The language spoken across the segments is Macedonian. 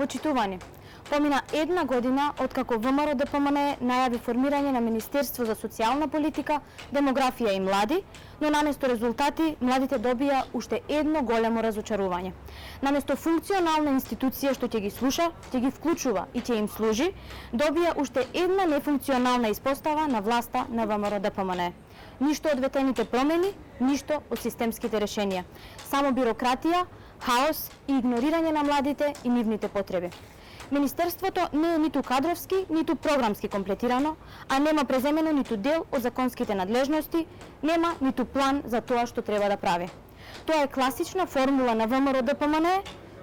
Почитувани, помина една година откако ВМРО ДПМН најави формирање на Министерство за социјална политика, демографија и млади, но наместо резултати младите добија уште едно големо разочарување. Наместо функционална институција што ќе ги слуша, ќе ги вклучува и ќе им служи, добија уште една нефункционална испостава на власта на ВМРО ДПМН. Ништо од ветените промени, ништо од системските решенија. Само бирократија, хаос и игнорирање на младите и нивните потреби. Министерството не е ниту кадровски, ниту програмски комплетирано, а нема преземено ниту дел од законските надлежности, нема ниту план за тоа што треба да прави. Тоа е класична формула на ВМРО ДПМН,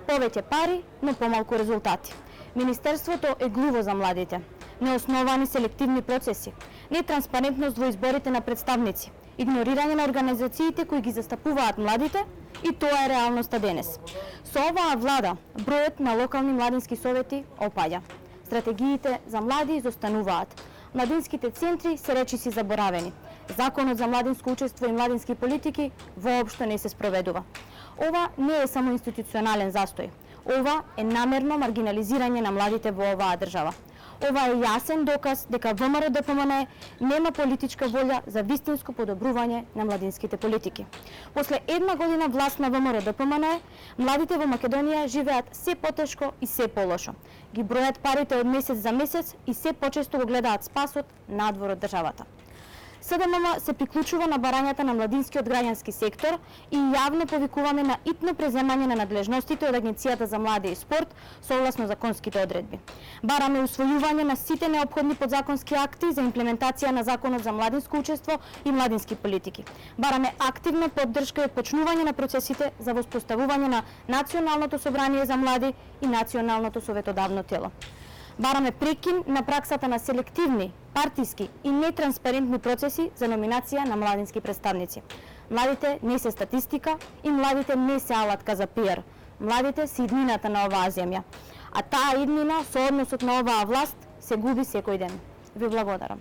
повеќе пари, но помалку резултати. Министерството е глуво за младите, неосновани селективни процеси, нетранспарентност во изборите на представници, игнорирање на организациите кои ги застапуваат младите, и тоа е реалноста денес. Со оваа влада, бројот на локални младински совети опаѓа. Стратегиите за млади изостануваат. Младинските центри се речиси заборавени. Законот за младинско учество и младински политики воопшто не се спроведува. Ова не е само институционален застој. Ова е намерно маргинализирање на младите во оваа држава. Ова е јасен доказ дека ВМРО ДПМН нема политичка волја за вистинско подобрување на младинските политики. После една година власт на ВМРО ДПМН, младите во Македонија живеат се потешко и се полошо. Ги бројат парите од месец за месец и се почесто го гледаат спасот надвор од државата. СДММ се приклучува на барањата на младинскиот граѓански сектор и јавно повикуваме на итно преземање на надлежностите од Агенцијата за млади и спорт согласно законските одредби. Бараме усвојување на сите неопходни подзаконски акти за имплементација на Законот за младинско учество и младински политики. Бараме активна поддршка и почнување на процесите за воспоставување на Националното собрание за млади и Националното советодавно тело. Бараме прекин на праксата на селективни, партиски и нетранспарентни процеси за номинација на младински представници. Младите не се статистика и младите не се алатка за пиар. Младите се иднината на оваа земја. А таа иднина со односот на оваа власт се губи секој ден. Ви благодарам.